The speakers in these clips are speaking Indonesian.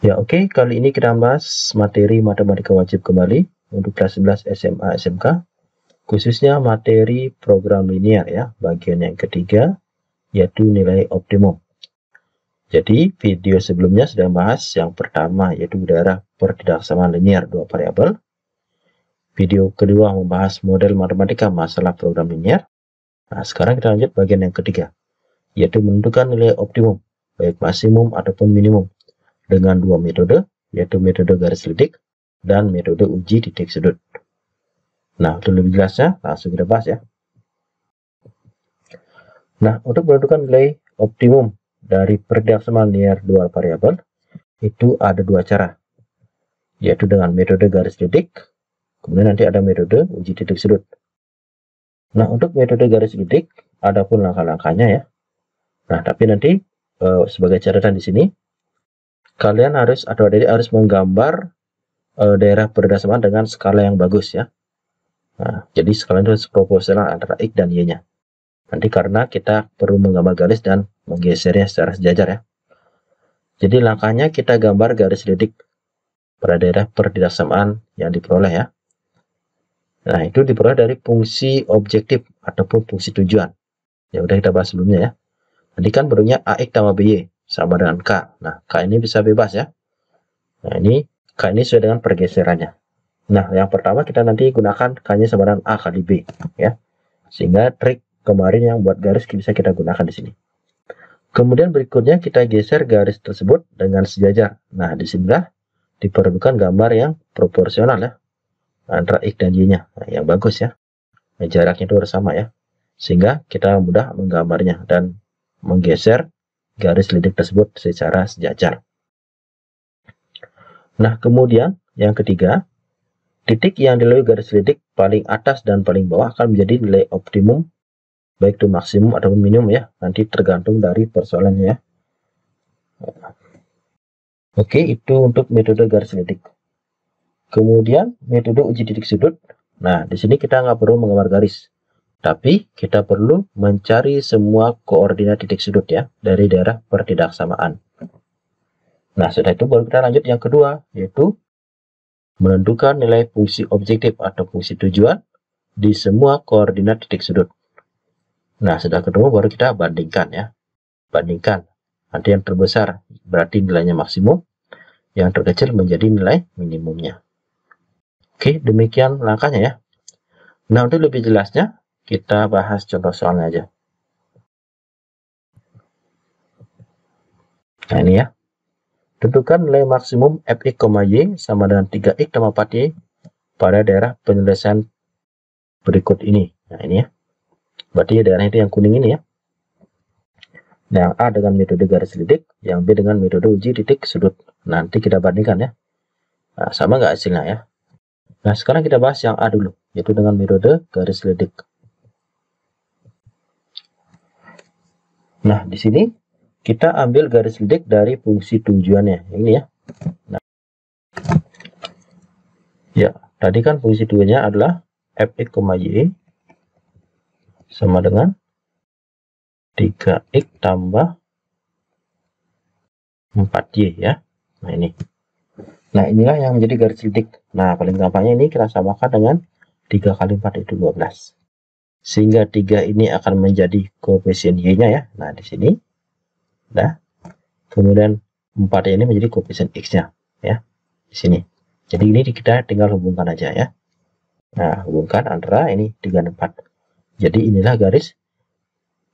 Ya, oke, kali ini kita bahas materi matematika wajib kembali untuk kelas 11 SMA SMK, khususnya materi program linear ya, bagian yang ketiga yaitu nilai optimum. Jadi video sebelumnya sudah bahas yang pertama yaitu daerah pertidaksamaan linear dua variabel. Video kedua membahas model matematika masalah program linear. Nah, sekarang kita lanjut bagian yang ketiga, yaitu menentukan nilai optimum, baik maksimum ataupun minimum, dengan dua metode, yaitu metode garis lidik dan metode uji titik sudut. Nah, untuk lebih jelasnya, langsung kita bahas ya. Nah, untuk menentukan nilai optimum dari pertidaksamaan linear dua variabel, itu ada dua cara, yaitu dengan metode garis lidik, kemudian nanti ada metode uji titik sudut. Nah, untuk metode garis lidik, ada pun langkah-langkahnya ya. Nah, tapi nanti sebagai catatan di sini, kalian harus atau adik harus menggambar daerah pertidaksamaan dengan skala yang bagus ya. Nah, jadi skala itu proporsional antara X dan Y-nya. Nanti karena kita perlu menggambar garis dan menggesernya secara sejajar ya. Jadi langkahnya kita gambar garis lidik pada daerah pertidaksamaan yang diperoleh ya. Nah, itu diperoleh dari fungsi objektif ataupun fungsi tujuan. Ya udah kita bahas sebelumnya ya. Nanti kan bentuknya AX tambah BY sama dengan K. Nah, K ini bisa bebas ya. Nah, ini K ini sesuai dengan pergeserannya. Nah, yang pertama kita nanti gunakan K-nya sama dengan A kali B ya. Sehingga trik kemarin yang buat garis bisa kita gunakan di sini. Kemudian berikutnya kita geser garis tersebut dengan sejajar. Nah, disinilah diperlukan gambar yang proporsional ya antara X dan Y-nya. Nah, yang bagus ya. Nah, jaraknya itu harus sama ya. Sehingga kita mudah menggambarnya dan menggeser garis lidik tersebut secara sejajar. Nah, kemudian yang ketiga, titik yang dilalui garis lidik paling atas dan paling bawah akan menjadi nilai optimum, baik itu maksimum ataupun minimum ya, nanti tergantung dari persoalannya ya. Oke, itu untuk metode garis lidik. Kemudian metode uji titik sudut. Nah, di sini kita nggak perlu menggambar garis, tapi kita perlu mencari semua koordinat titik sudut ya dari daerah pertidaksamaan. Nah, setelah itu baru kita lanjut yang kedua, yaitu menentukan nilai fungsi objektif atau fungsi tujuan di semua koordinat titik sudut. Nah, sudah ketemu baru kita bandingkan ya. Bandingkan. Nanti yang terbesar berarti nilainya maksimum, yang terkecil menjadi nilai minimumnya. Oke, demikian langkahnya ya. Nah, untuk lebih jelasnya, kita bahas contoh soalnya aja. Nah, ini ya. Tentukan nilai maksimum fx, y sama dengan 3x tambah 4y pada daerah penyelesaian berikut ini. Nah, ini ya. Berarti daerah itu yang kuning ini ya. Nah, yang A dengan metode garis lidik, yang B dengan metode uji titik sudut. Nanti kita bandingkan ya. Nah, sama nggak hasilnya ya. Nah, sekarang kita bahas yang A dulu, yaitu dengan metode garis lidik. Nah, di sini kita ambil garis lidik dari fungsi tujuannya. Ini ya. Nah, ya, tadi kan fungsi tujuannya adalah fx, y sama dengan 3x tambah 4y ya. Nah, ini. Nah, inilah yang menjadi garis lidik. Nah, paling gampangnya ini kita samakan dengan 3 kali 4 itu 12. Sehingga 3 ini akan menjadi koefisien y-nya ya. Nah, di sini. Nah, kemudian 4 ini menjadi koefisien x-nya ya. Di sini. Jadi ini kita tinggal hubungkan aja ya. Nah, hubungkan antara ini 3 dan 4. Jadi inilah garis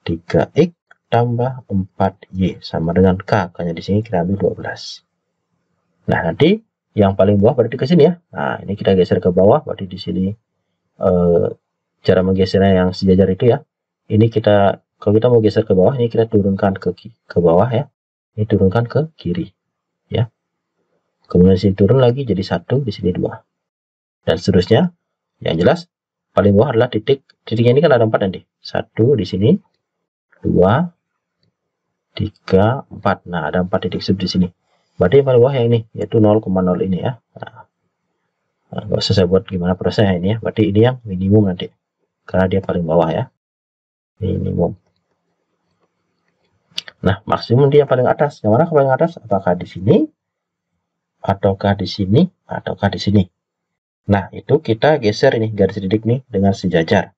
3x tambah 4y sama dengan k. Karena di sini kita ambil 12. Nah, nanti yang paling bawah berarti ke sini ya. Nah, ini kita geser ke bawah, berarti di sini cara menggesernya yang sejajar itu ya. Ini kita, kalau kita mau geser ke bawah, ini kita turunkan ke bawah ya. Ini turunkan ke kiri ya. Kemudian di sini turun lagi jadi 1, di sini 2. Dan seterusnya. Yang jelas paling bawah adalah titik. Titiknya ini kan ada 4 nanti. 1 di sini, 2, 3, 4. Nah, ada 4 titik sudut di sini. Berarti yang paling bawah yang ini, yaitu 0,0 ini ya. Nah, nggak usah saya buat gimana prosesnya ini ya. Berarti ini yang minimum nanti. Karena dia paling bawah ya. Minimum. Nah, maksimum dia paling atas. Yang mana paling atas? Apakah di sini? ataukah di sini, ataukah di sini. Nah, itu kita geser ini garis titik nih dengan sejajar.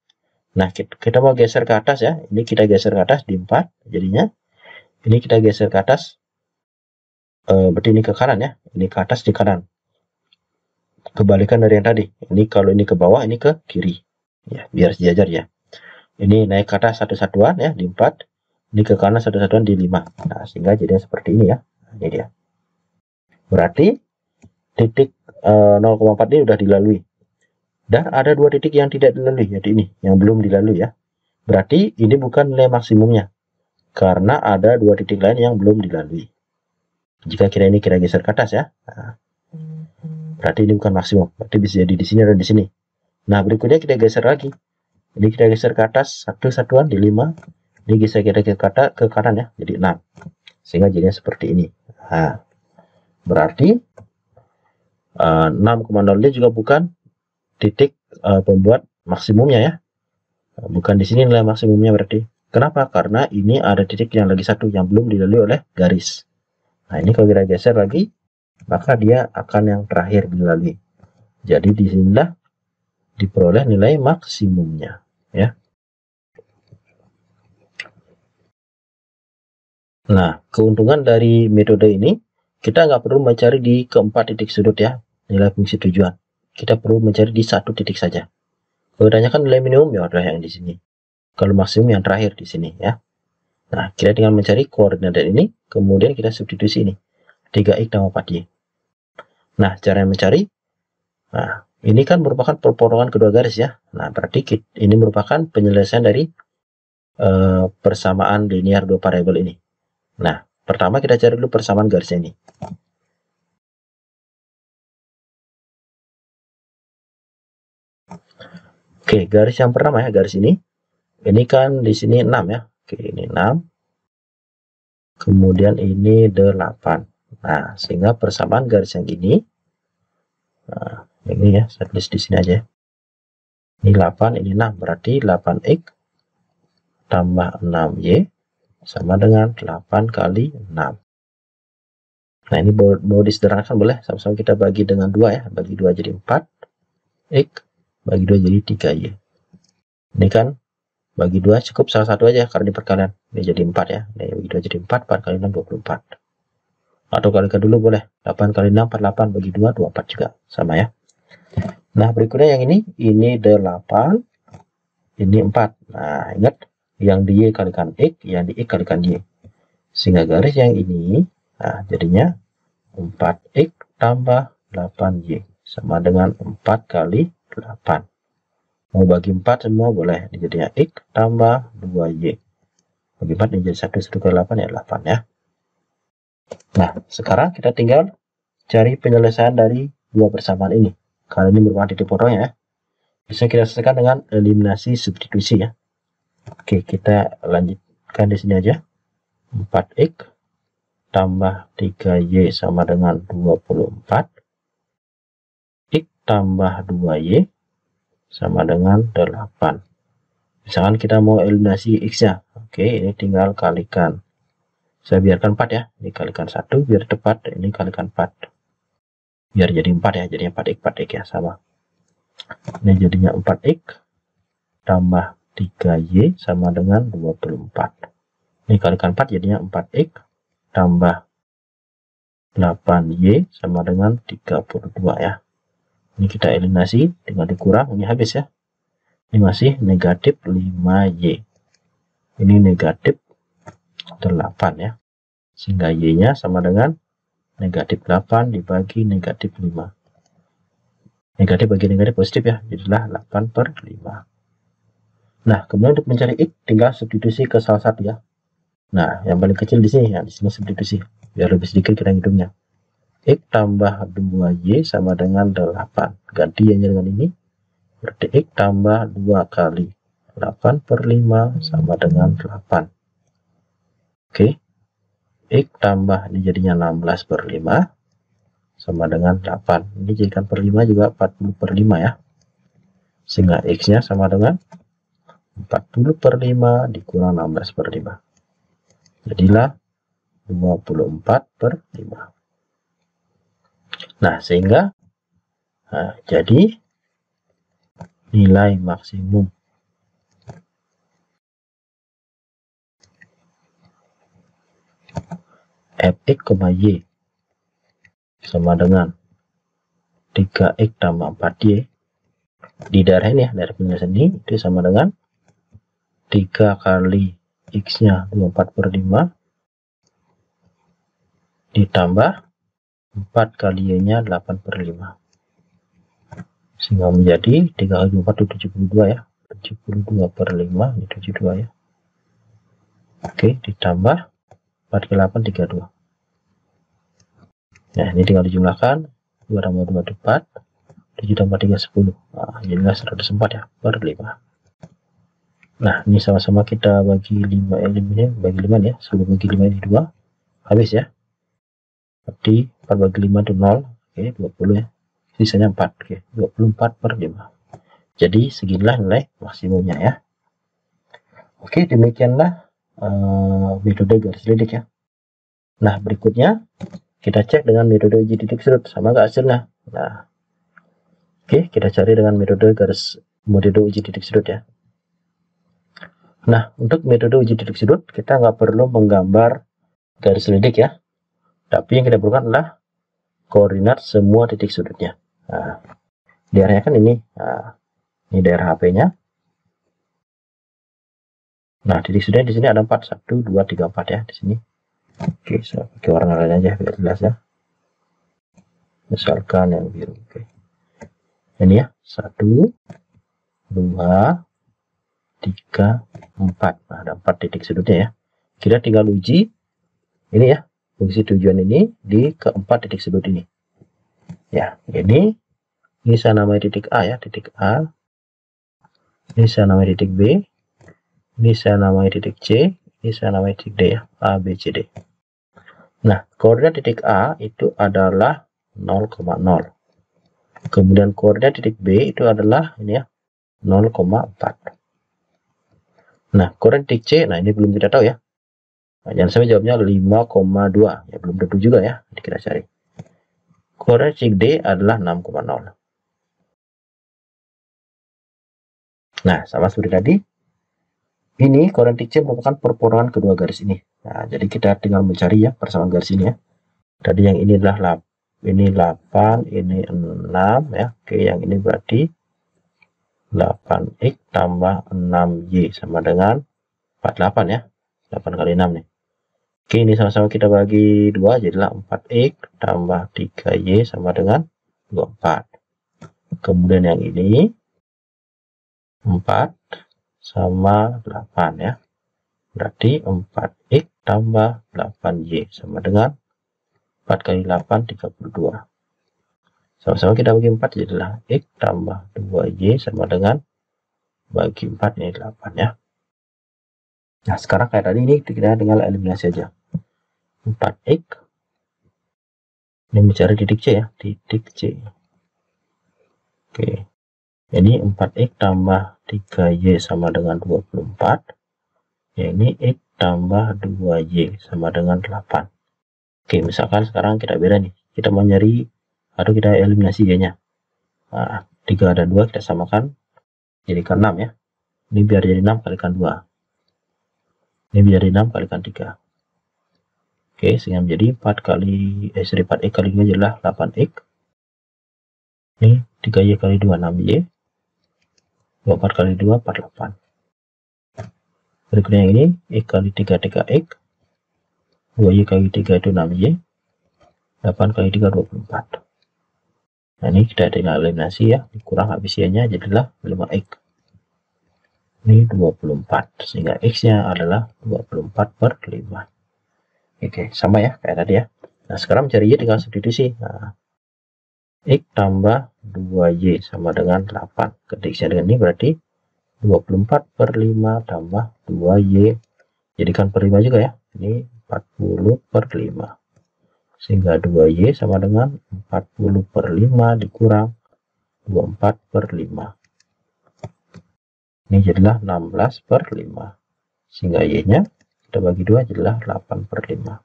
Nah, kita mau geser ke atas ya. Ini kita geser ke atas di 4 jadinya. Ini kita geser ke atas. Berarti ini ke kanan ya. Ini ke atas di kanan. Kebalikan dari yang tadi. Ini kalau ini ke bawah, ini ke kiri. Ya, biar sejajar ya. Ini naik ke atas satu-satuan ya di 4. Ini ke kanan satu-satuan di 5. Nah, sehingga jadinya seperti ini ya. Nah, ini dia. Berarti titik 0,4 ini udah dilalui. Dan ada 2 titik yang tidak dilalui, yaitu ini, yang belum dilalui ya. Berarti ini bukan nilai maksimumnya. Karena ada 2 titik lain yang belum dilalui. Jika ini kita geser ke atas ya. Nah, berarti ini bukan maksimum. Berarti bisa jadi di sini atau di sini. Nah, berikutnya kita geser lagi. Ini kita geser ke atas satu-satuan di 5. Ini geser kita ke kanan ya, jadi 6. Sehingga jadinya seperti ini. Nah, berarti 6,0 ini juga bukan titik pembuat maksimumnya ya. Bukan di sini nilai maksimumnya berarti. Kenapa? Karena ini ada titik yang lagi satu yang belum dilalui oleh garis. Nah, ini kalau kita geser lagi, maka dia akan yang terakhir dilalui. Jadi disinilah diperoleh nilai maksimumnya ya. Nah, keuntungan dari metode ini, kita nggak perlu mencari di keempat titik sudut ya, nilai fungsi tujuan. Kita perlu mencari di satu titik saja. Kalau ditanyakan nilai minimum ya adalah yang di sini. Kalau maksimum yang terakhir di sini ya. Nah, kita tinggal mencari koordinat ini, kemudian kita substitusi ini. 3x tambah 4y. Nah, cara mencari, nah, ini kan merupakan perpotongan kedua garis ya. Nah, berarti ini merupakan penyelesaian dari persamaan linear dua variabel ini. Nah, pertama kita cari dulu persamaan garisnya ini. Oke, garis yang pertama ya, garis ini. Ini kan di sini 6 ya. Oke, ini 6. Kemudian ini 8. Nah, sehingga persamaan garis yang ini, nah, ini ya, saya tulis di sini aja. Ini 8, ini 6. Berarti 8x tambah 6y sama dengan 8 kali 6. Nah, ini mau disederhanakan boleh. Sama-sama kita bagi dengan 2 ya. Bagi 2 jadi 4. X bagi 2 jadi 3y. Ini kan bagi 2 cukup salah satu aja karena ini perkalian. Ini jadi 4 ya. Ini bagi 2 jadi 4. 4 kali 6 24. Atau kalikan dulu boleh. 8 kali 6 48 bagi 2 24 juga. Sama ya. Nah, berikutnya yang ini 8. Ini 4. Nah, ingat yang di y kalikan x, yang di x kalikan y. Sehingga garis yang ini, nah, jadinya 4x tambah 8y sama dengan 4 kali 8. Mau bagi 4 semua boleh. Ini jadinya x tambah 2y. Bagi 4 ini jadi 1 kali 8 ya 8 ya. Nah, sekarang kita tinggal cari penyelesaian dari dua persamaan ini. Karena ini merupakan titik potongnya ya. Bisa kita selesaikan dengan eliminasi substitusi ya. Oke, kita lanjutkan di sini aja. 4x tambah 3y sama dengan 24. X tambah 2y sama dengan 8. Misalkan kita mau eliminasi x-nya. Oke, ini tinggal kalikan. Saya biarkan 4 ya. Ini kalikan 1 biar tepat. Ini kalikan 4. Biar jadi 4 ya. Jadinya 4x ya. Sama. Ini jadinya 4x tambah 3y sama dengan 24. Ini kalikan 4 jadinya 4x tambah 8y sama dengan 32 ya. Ini kita eliminasi, tinggal dikurang, ini habis ya. Ini masih negatif 5y. Ini negatif 8 ya. Sehingga y-nya sama dengan negatif 8 dibagi negatif 5. Negatif bagi negatif positif ya, jadilah 8/5. Nah, kemudian untuk mencari x, tinggal substitusi ke salah satu ya. Nah, yang paling kecil di sini ya, di sini substitusi. Biar lebih sedikit kita hitungnya. X tambah 2y sama dengan 8. Ganti y-nya dengan ini. Berarti x tambah 2 kali 8/5 sama dengan 8. Oke. X tambah ini jadinya 16/5 sama dengan 8. Ini jadikan per 5 juga 40/5 ya. Sehingga x-nya sama dengan 40/5 dikurang 16/5. Jadilah 24/5. Nah, sehingga jadi nilai maksimum fx, y sama dengan 3x tambah 4y di daerah ini ya, daerah penjelasan ini, itu sama dengan 3 kali x nya 24/5 ditambah 4 kali y nya 8/5, sehingga menjadi 3 kali 24 itu 72 ya, 72/5 ini 72 ya. Oke, ditambah 4 kali 8 32. Nah, ini tinggal dijumlahkan, 2 tambah 2 itu 4, 7 tambah 3 10. Nah, jadilah 104 ya, per 5. Nah, ini sama-sama kita bagi 5 ini bagi 5 ya, 10 bagi 5 ini 2, habis ya. Berarti 4 bagi 5 itu 0, oke, 20 ya. Sisanya 4, oke, 24/5. Jadi seginilah nilai maksimumnya ya. Oke, demikianlah metode garis lidik ya. Nah, berikutnya kita cek dengan metode uji titik sudut, sama nggak hasilnya. Nah, oke, kita cari dengan metode uji titik sudut ya. Nah, untuk metode uji titik sudut, kita nggak perlu menggambar garis lidik ya. Tapi yang kita perlukan adalah koordinat semua titik sudutnya. Nah, daerahnya kan ini. Nah, ini daerah HP-nya. Nah, titik sudutnya di sini ada 4, 1, 2, 3, 4 ya di sini. Oke, saya pakai warna lain aja biar jelas ya. Misalkan yang biru. Oke. Ini ya, 1, 2, 3, 4. Nah, ada 4 titik sudutnya ya. Kita tinggal uji ini ya, fungsi tujuan ini di keempat titik sudut ini. Ya, ini saya namai titik A ya, titik A. Ini saya namai titik B. Ini saya namai titik C. Ini saya namai titik D ya, A, B, C, D. Nah, koordinat titik A itu adalah 0,0. Kemudian koordinat titik B itu adalah ini ya, 0,4. Nah, koordinat titik C, nah ini belum kita tahu ya. Nah, jangan sampai jawabnya 5,2. Ya, belum tentu juga ya. Jadi kita cari. Koordinat titik D adalah 6,0. Nah, sama seperti tadi. Ini koordinat titik C merupakan perputaran kedua garis ini. Nah, jadi kita tinggal mencari ya persamaan garis ini ya. Tadi yang ini adalah 8, ini 6 ya. Oke, yang ini berarti 8x tambah 6y sama dengan 48 ya. 8 kali 6 nih. Oke, ini sama-sama kita bagi 2, jadilah 4x tambah 3y sama dengan 24. Kemudian yang ini 4 sama 8 ya. Berarti 4x tambah 8y sama dengan 4 kali 8, 32. Sama-sama kita bagi 4, jadilah x tambah 2y sama dengan bagi 4, ini 8 ya. Nah, sekarang kayak tadi ini kita tinggal eliminasi aja. 4x. Ini mencari titik C ya, titik C. Oke. Ini 4x tambah 3y sama dengan 24. Ya, ini x tambah 2y sama dengan 8. Oke, misalkan sekarang kita beda nih. Kita mau nyari atau kita eliminasi y-nya. Nah, 3 ada 2, kita samakan jadikan 6 ya. Ini biar jadi 6 kalikan 2. Ini biar jadi 6 kalikan 3. Oke, sehingga menjadi 4x kali 2 jadilah 8x. Ini 3y kali 2, 6y. 24 kali 2, 48. Berikutnya yang ini, x kali 3, 3x. 2y kali 3 itu 6y. 8 kali 3, 24. Nah, ini kita tinggal eliminasi ya. Dikurang habis y-nya jadilah 5x. Ini 24. Sehingga x-nya adalah 24/5. Oke, sama ya kayak tadi ya. Nah, sekarang mencari y tinggal substitusi. Nah, x tambah 2y sama dengan 8. Ketiknya dengan ini berarti 24/5 tambah 2y. Jadikan per 5 juga ya. Ini 40/5. Sehingga 2y sama dengan 40/5 dikurang 24/5. Ini jadilah 16/5. Sehingga y-nya kita bagi 2 jadilah 8/5.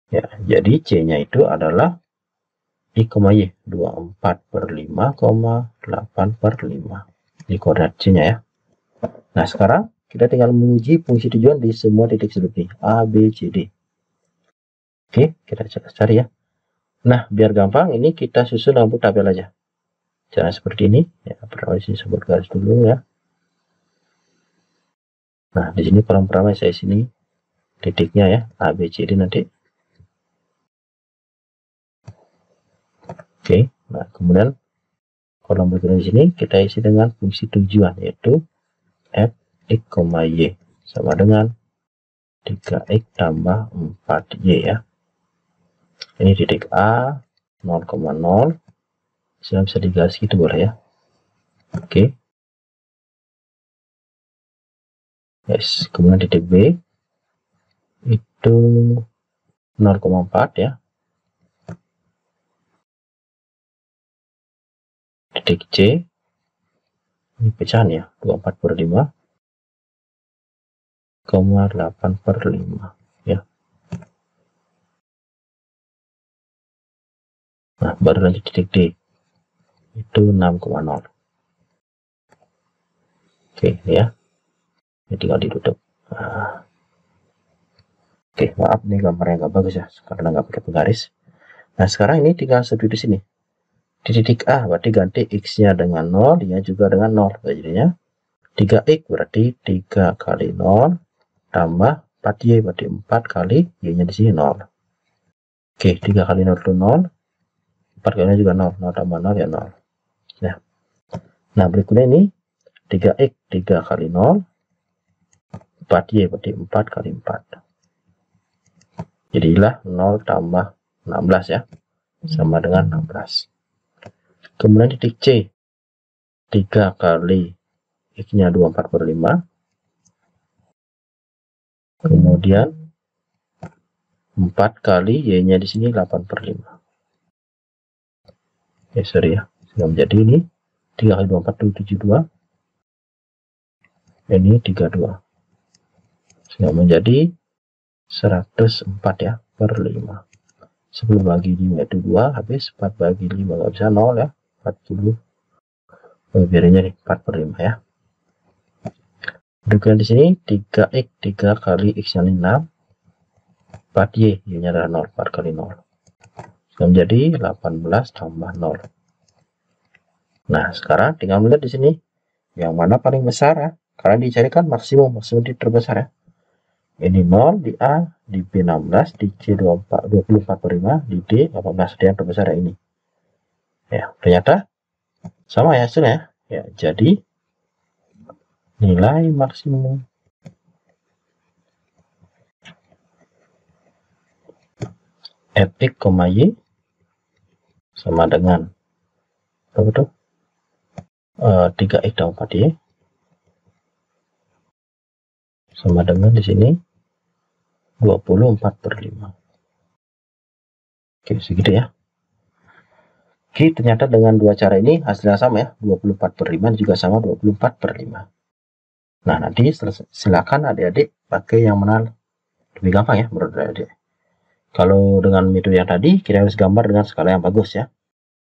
Ya, jadi C-nya itu adalah I, Y 24/5,8/5. Ini koordinat C-nya ya. Nah, sekarang kita tinggal menguji fungsi tujuan di semua titik sudut nih, A, B, C, D. Oke, kita cari ya. Nah, biar gampang, ini kita susun dalam tabel aja. Cara seperti ini, ya, pertama di sini sebut garis dulu ya. Nah, di sini kolom pertama saya sini titiknya ya, A, B, C, D nanti. Oke, nah kemudian kolom berikutnya di sini kita isi dengan fungsi tujuan, yaitu f x, y sama dengan 3x tambah 4y ya. Ini titik A 0,0, bisa digaris gitu boleh ya. Oke. Yes, kemudian titik B itu 0,4 ya. Titik C ini pecahan ya, 24/5,8/5 ya. Nah, baru lanjut titik D itu 6,0. Oke, ini ya. Ini tinggal ditutup. Nah. Oke, maaf nih gambarnya nggak bagus ya, karena nggak pakai penggaris. Nah, sekarang ini tinggal substitusi di sini. Di titik A berarti ganti X-nya dengan 0, Y juga dengan 0. Jadinya 3X berarti 3 kali 0 tambah 4Y berarti 4 kali Y-nya di sini 0. Oke, 3 kali 0 itu 0. 4 kali juga 0. 0 tambah 0 ya 0. Nah, berikutnya ini 3X 3 kali 0. 4Y berarti 4 kali 4. Jadilah 0 tambah 16 ya. Sama dengan 16. Kemudian titik C 3 kali X-nya 24/5. Kemudian 4 kali Y-nya di sini 8/5. Sorry ya. Sudah menjadi ini 3 kali 24 itu 72. Ini 32. Sudah menjadi 104 ya per 5. 10 bagi 5 itu 2, habis 4 bagi 5 nggak bisa 0 ya. 40. Biarnya nih 4/5 ya. Berikutnya di sini 3x 3 kali x-nya 6, 4y, y-nya adalah 0, 4 kali 0. Sudah menjadi 18 tambah 0. Nah, sekarang tinggal melihat di sini yang mana paling besar ya, karena dicarikan maksimum di terbesar ya. Ini 0 di A, di B 16, di C 24/5, di D 18, yang terbesar ya ini. Ya, ternyata sama ya hasilnya. Ya, jadi nilai maksimum f(x, y) sama dengan berapa tuh? 3x tambah 4y sama dengan di sini 24/5. Oke, segitu ya. Oke, ternyata dengan dua cara ini hasilnya sama ya, 24/5 juga sama 24/5. Nah, nanti silakan adik-adik pakai yang mana lebih gampang ya menurut adik. Kalau dengan metode yang tadi, kita harus gambar dengan skala yang bagus ya.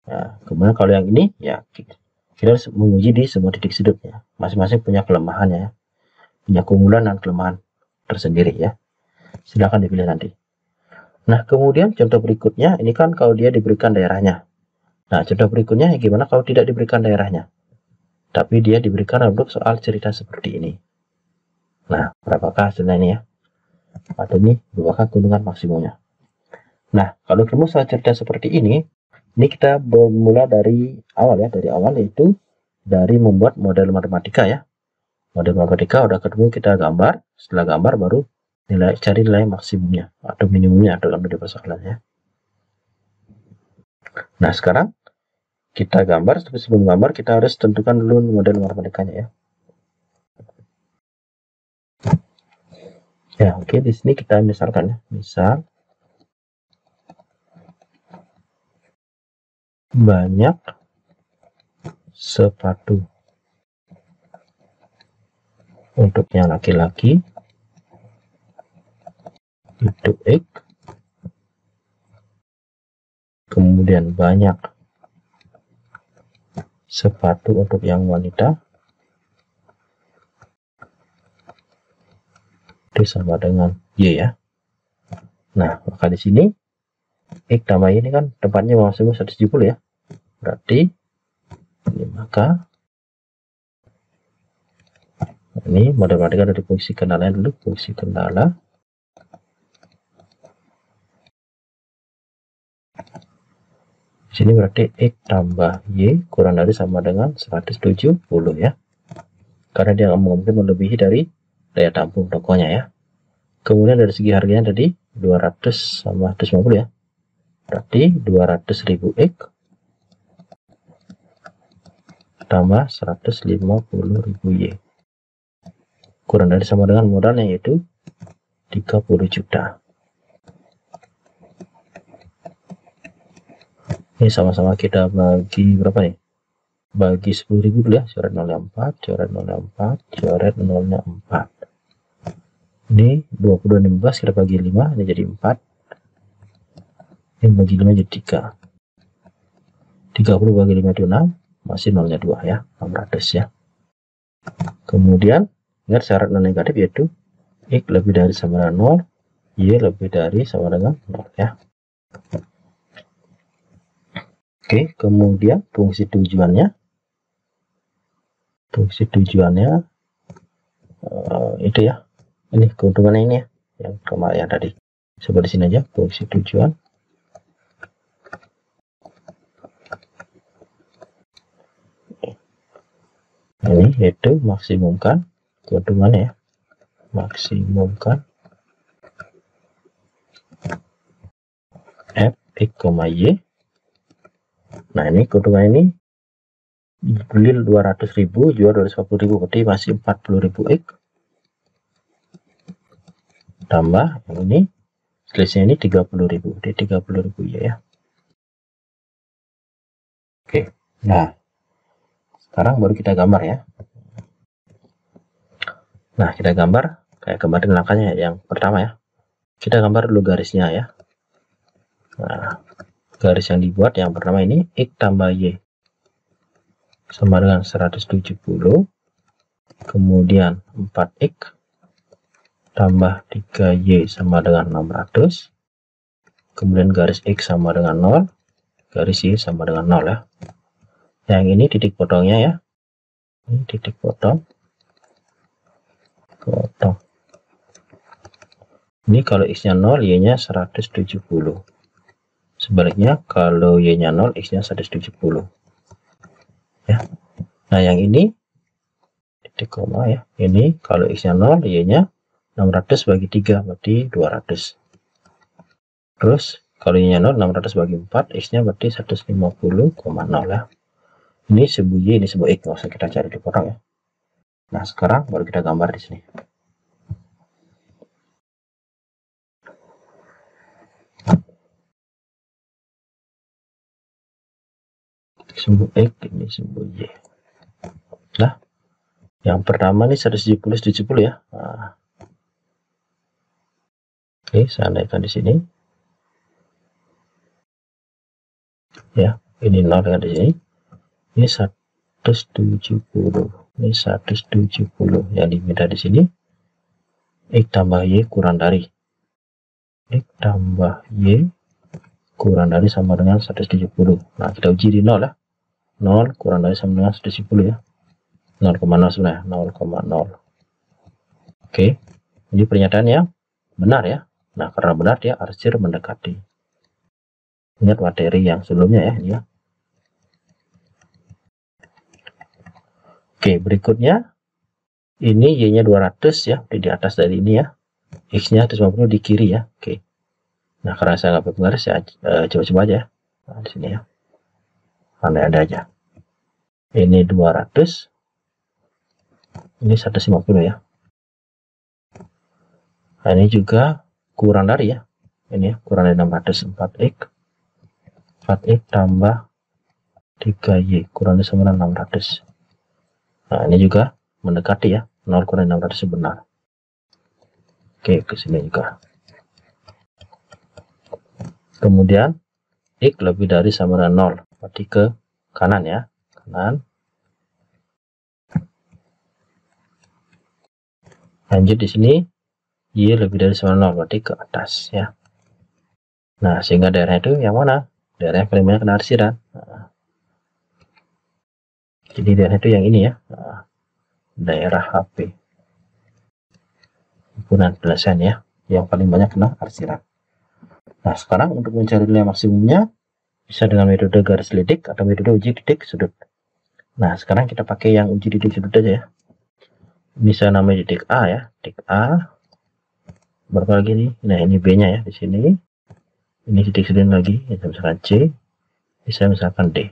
Nah, kemudian kalau yang ini ya kita harus menguji di semua titik sudutnya. Masing-masing punya kelemahannya ya. Punya keunggulan dan kelemahan tersendiri ya. Silakan dipilih nanti. Nah, kemudian contoh berikutnya, ini kan kalau dia diberikan daerahnya. Nah, contoh berikutnya gimana kalau tidak diberikan daerahnya? Tapi dia diberikan untuk soal cerita seperti ini. Nah, berapakah hasilnya ini ya? Atau ini berapakah keuntungan maksimumnya? Nah, kalau kamu soal cerita seperti ini kita bermula dari awal ya, yaitu dari membuat model matematika ya. Model matematika udah ketemu, kita gambar, setelah gambar baru cari nilai maksimumnya atau minimumnya dalam persoalan ya. Nah, sekarang kita gambar, tapi sebelum gambar kita harus tentukan dulu model matematikanya ya. Ya, oke, di sini kita misalkan ya, misal banyak sepatu untuk yang laki-laki itu X, kemudian banyak sepatu untuk yang wanita, itu sama dengan Y ya. Nah, maka di sini X tambah Y ini kan tempatnya maksimum 170 ya. Berarti ini maka ini matematika dari fungsi kendala dulu, fungsi kendala sini berarti X tambah Y kurang dari sama dengan 170 ya, karena dia nggak mungkin melebihi dari daya tampung tokonya ya. Kemudian dari segi harganya tadi 200 sama 150 ya, berarti 200.000 X tambah 150.000 Y kurang dari sama dengan modalnya yaitu 30 juta. Ini sama-sama kita bagi berapa nih? Bagi 10.000 dulu ya. Coret 0 4, coret 0 4, coret 0 4. Ini 22 15 kita bagi 5, ini jadi 4. Ini bagi 5 jadi 3. 30 bagi 5 itu 6, masih 0-nya 2 ya, 600 ya. Kemudian ingat syarat non negatif yaitu X lebih dari sama dengan 0, Y lebih dari sama dengan 0 ya. Oke, kemudian fungsi tujuannya itu ya, ini keuntungannya ini ya, yang kemarin tadi. Seperti sini aja fungsi tujuan. Ini yaitu maksimumkan keuntungannya ya, maksimumkan F X, Y. Nah, ini keuntungan ini beli 200.000 jual 240.000, berarti masih 40.000 X tambah yang ini selisihnya ini 30.000, di 30.000 ya. Oke, nah sekarang baru kita gambar ya. Nah, kita gambar kayak kemarin langkahnya yang pertama ya. Kita gambar dulu garisnya ya. Nah, garis yang dibuat yang pertama ini X tambah Y sama dengan 170, kemudian 4X tambah 3Y sama dengan 600, kemudian garis X sama dengan 0, garis Y sama dengan 0 ya. Yang ini titik potongnya ya, ini titik potong. Ini kalau X nya 0, Y nya 170, sebaliknya kalau Y nya 0, X nya 170 ya. Nah, yang ini titik koma ya, ini kalau X nya 0, Y nya 600 bagi 3 berarti 200. Terus kalau Y nya 0, 600 bagi 4, X nya berarti 150,0 ya. Ini sebuah Y, ini sebuah X, nggak usah kita cari di potong ya. Nah, sekarang baru kita gambar di sini. Sebuah X, ini sebuah Y. Nah, yang pertama nih 170 ya. Nah, oke, saya naikkan di sini. Ya, ini 0 dengan di sini. Ini 170. Ini 170 yang diminta di sini. X tambah Y kurang dari. X tambah Y kurang dari sama dengan 170. Nah, kita uji di 0 ya. 0 kurang dari sama dengan 170 ya. 0,0 sebenarnya, 0,0. Oke, ini pernyataan yang benar ya. Nah, karena benar dia arsir mendekati. Ingat materi yang sebelumnya ya, ini ya. Oke, berikutnya ini Y-nya 200 ya, di atas dari ini ya. X-nya 150 di kiri ya. Oke. Nah, karena saya nggak pakai garis, saya coba-coba aja. Nah, di sini ya. Ada aja. Ini 200. Ini 150 ya. Nah, ini juga kurang dari ya. Ini ya, kurang dari 600. 4X tambah 3Y kurang dari sama dengan 600. Nah, ini juga mendekati ya. 0 kurang dari 600 benar. Oke, ke sini juga. Kemudian X lebih dari sama dengan 0. Berarti ke kanan ya. Kanan. Lanjut di sini Y lebih dari sama 0, berarti ke atas ya. Nah, sehingga daerah itu yang mana? Daerah yang paling banyak kena arsiran. Nah, jadi daerah itu yang ini ya. Nah, daerah HP. Himpunan belasan ya. Yang paling banyak kena arsiran. Nah, sekarang untuk mencari nilai maksimumnya bisa dengan metode garis lidik atau metode uji titik sudut. Nah, sekarang kita pakai yang uji titik sudut aja ya. Bisa namanya titik A ya. Titik A. Berapa lagi nih? Nah, ini B-nya ya di sini. Ini titik sudut lagi, bisa misalkan C, bisa misalkan D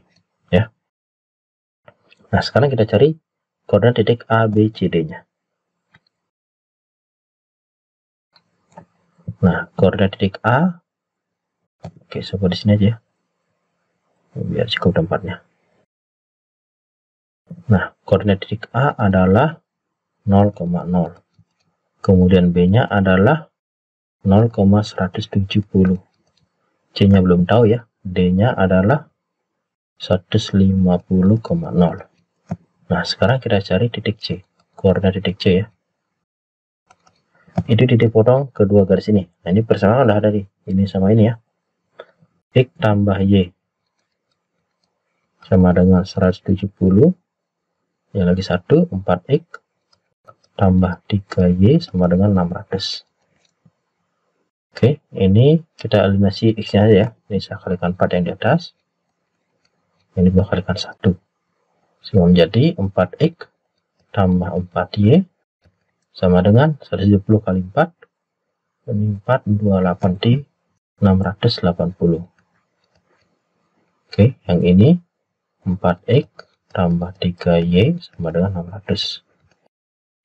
ya. Nah, sekarang kita cari koordinat titik A, B, C, D-nya. Nah, koordinat titik A, oke, coba di sini aja ya, biar cukup tempatnya. Nah, koordinat titik A adalah 0,0. Kemudian B-nya adalah 0,170. C-nya belum tahu ya. D-nya adalah 150,0. Nah, sekarang kita cari titik C. Koordinat titik C ya. Itu titik potong kedua garis ini. Nah, ini persamaan udah ada nih. Ini sama ini ya. X tambah Y sama dengan 170. Yang lagi 1, 4X tambah 3Y sama dengan 600. Oke, ini kita eliminasi X-nya aja ya. Ini saya kalikan 4 yang di atas. Ini gua kalikan 1. Sehingga menjadi 4X tambah 4Y sama dengan 170 kali 4. Ini 4, 28 di 680. Oke, yang ini 4X tambah 3Y sama dengan 600.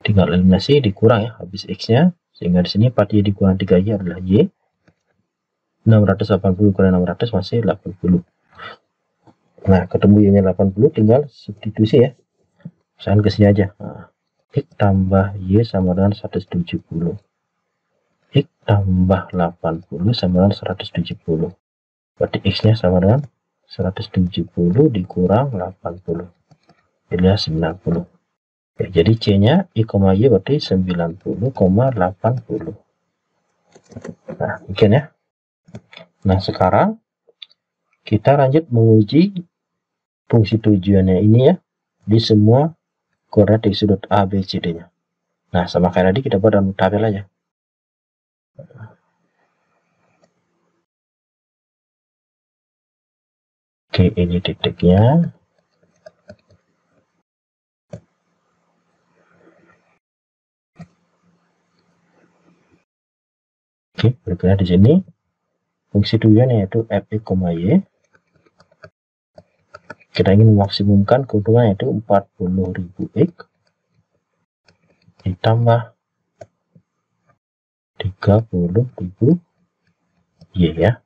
Tinggal eliminasi, dikurang ya, habis X-nya. Sehingga di sini 4Y dikurang 3Y adalah Y. 680 kurang 600 masih 80. Nah, ketemu Y-nya 80, tinggal substitusi ya. Misalkan ke sini aja. Nah, X tambah Y sama dengan 170. X tambah 80 sama dengan 170. Berarti X-nya sama dengan 170 dikurang 80. Jadi 90. Oke, jadi C-nya I, Y berarti 90,80. Nah, mungkin ya. Nah, sekarang kita lanjut menguji fungsi tujuannya ini ya di semua koordinat di sudut A, B, C, D-nya. Nah, sama kayak tadi kita buat dalam tabel aja. Oke, ini titiknya. Oke, berikutnya di sini fungsi tujuan yaitu Fx, Y. Kita ingin memaksimumkan keuntungan yaitu 40.000 X ditambah 30.000 Y ya.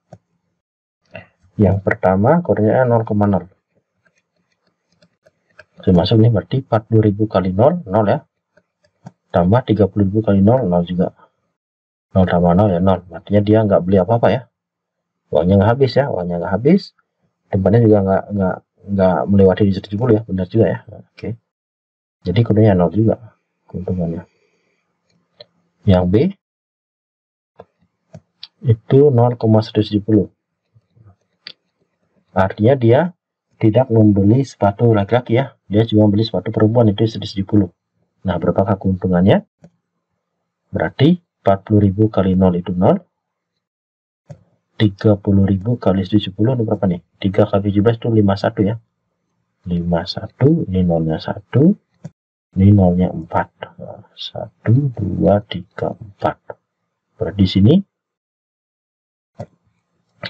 Yang pertama koordinatnya 0,0. Termasuk nih berarti 40.000 kali 0, 0 ya. Tambah 30.000 kali 0, 0 juga. 0 tambah 0 ya 0. Artinya dia nggak beli apa-apa ya. Uangnya nggak habis ya, uangnya nggak habis. Tempatnya juga nggak melewati di 170 ya, benar juga ya. Oke. Jadi kodenya 0 juga keuntungannya. Yang B itu 0,170. Artinya dia tidak membeli sepatu laki-laki ya. Dia cuma beli sepatu perempuan, itu 170. Nah, berapakah keuntungannya? Berarti 40.000 kali 0 itu 0. 30.000 kali 170 itu berapa nih? 3 kali 17 itu 51 ya. 51, ini nolnya 1. Ini nolnya 4. 1, 2, 3, 4. Berarti di sini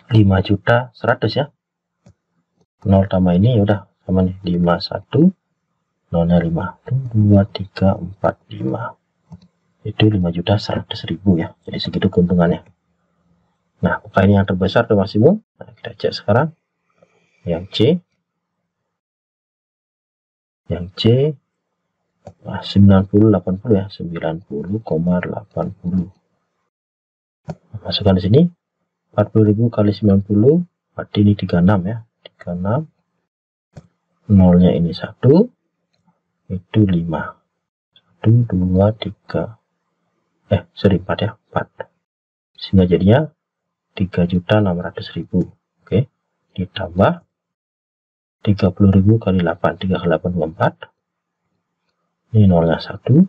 5.100.000 ya. 0 tambah ini ya udah sama nih, 51. Nolnya 5. 2, 3, 4, 5. Itu 5.100.000 ya. Jadi segitu keuntungannya. Nah, apakah ini yang terbesar atau maksimum? Nah, kita cek sekarang. Yang C. Yang C 90,80 ya. 90,80. Masukkan di sini 40.000 kali 90 berarti ini 36 ya, 36, nolnya ini 1, itu 5, 1, 2, 3, 4 ya, 4, sehingga jadinya 3.600.000. Oke, ditambah 30.000 kali 8, 3 kali 8, 24, ini nolnya 1,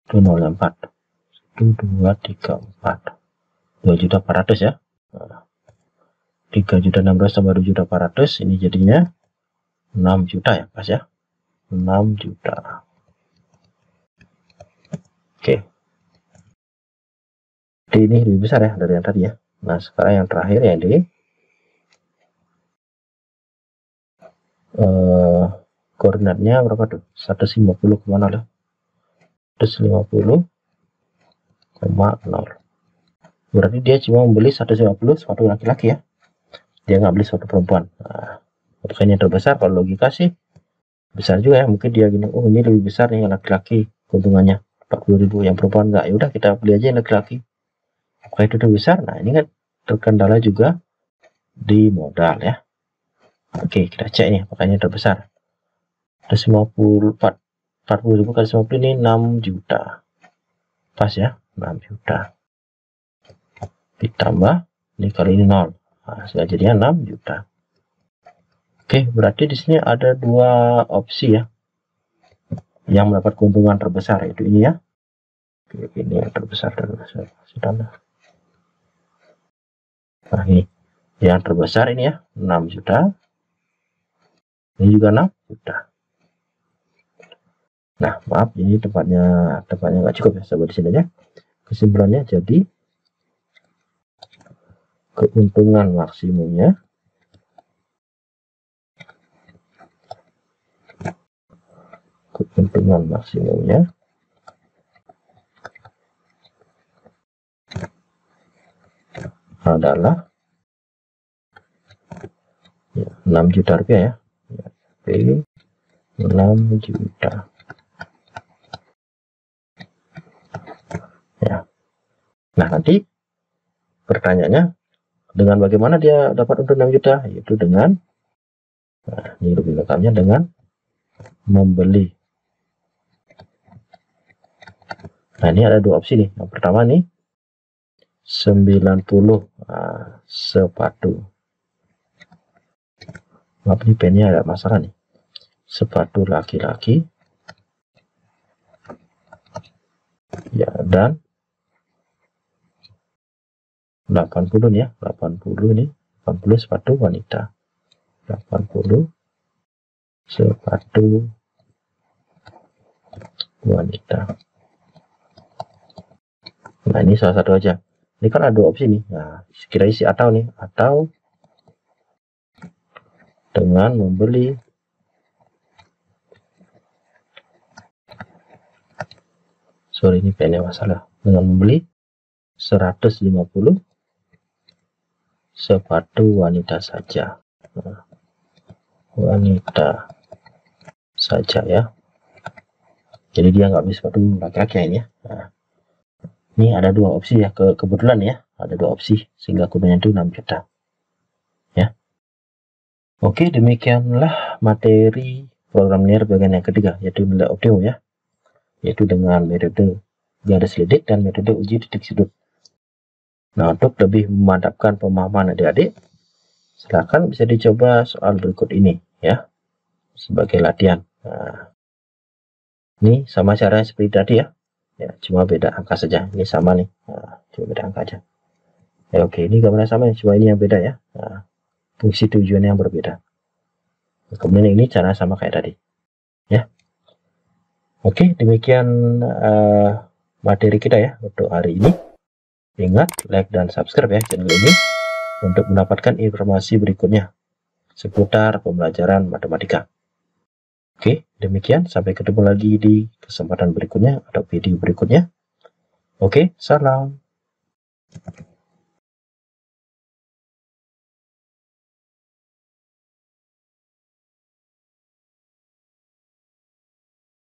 itu nolnya 4, 1, 2, 3, 4, 2.400.000 ya. Nah, 3.600.000 tambah 2.400.000, ini jadinya 6 juta ya, pas ya, 6 juta. Oke, D ini lebih besar ya dari yang tadi ya. Nah, sekarang yang terakhir ya, D. Koordinatnya berapa tuh? 150,0 ya. 150,0. Berarti dia cuma membeli 150 sepatu laki-laki ya. Dia nggak beli sepatu perempuan. Nah, untuk ini yang terbesar, kalau logika sih besar juga ya. Mungkin dia gini, oh ini lebih besar nih yang laki-laki, keuntungannya 40.000, yang perempuan nggak. Ya udah kita beli aja yang laki-laki. Apakah itu lebih besar? Nah, ini kan terkendala juga di modal ya. Oke, kita cek nih apakah ini terbesar. 40.000 kali 50 ini 6 juta. Pas ya, 6 juta. Ditambah ini kali ini 0. Nah, sudah jadinya 6 juta. Oke, berarti di sini ada dua opsi ya yang mendapat keuntungan terbesar, yaitu ini ya. Oke, ini yang terbesar dan sudah. Nah, ini yang terbesar ini ya, 6 juta. Ini juga 6 juta. Nah, maaf, ini tempatnya nggak cukup ya, coba di sini aja. Kesimpulannya jadi keuntungan maksimumnya adalah ya, 6 juta rupiah ya. P 6 juta. Ya. Nah, nanti pertanyaannya, dengan bagaimana dia dapat untung 6 juta? Yaitu dengan, nah, ini lebih lengkapnya dengan membeli. Nah, ini ada dua opsi nih. Yang pertama nih, 90 sepatu. Maaf, ini pennya ada masalah nih. Sepatu laki-laki. Ya, dan 80 nih ya, 80 nih, 80 sepatu wanita, 80 sepatu wanita. Nah, ini salah satu aja. Ini kan ada dua opsi nih. Nah, kira isi atau nih, atau dengan membeli ini pennya masalah, dengan membeli 150 sepatu wanita saja. Nah, wanita saja ya. Jadi dia nggak beli sepatu laki-laki ini ya. Nah, ini ada dua opsi ya, kebetulan ya, ada dua opsi sehingga keuntungannya itu 6 juta. Ya. Oke, demikianlah materi program linear bagian yang ketiga, yaitu nilai optimum ya. Yaitu dengan metode garis lidik dan metode uji titik sudut. Nah, untuk lebih memantapkan pemahaman adik-adik, silakan bisa dicoba soal berikut ini ya, sebagai latihan. Nah, ini sama caranya seperti tadi ya. Ya, cuma beda angka saja. Ini sama nih. Nah, cuma beda angka aja. Ya, oke, ini gambarnya sama, cuma ini yang beda ya. Nah, fungsi tujuannya yang berbeda. Kemudian ini cara sama kayak tadi. Ya. Oke, demikian materi kita ya untuk hari ini. Ingat like dan subscribe ya channel ini untuk mendapatkan informasi berikutnya seputar pembelajaran matematika. Oke, demikian. Sampai ketemu lagi di kesempatan berikutnya atau video berikutnya. Oke, salam.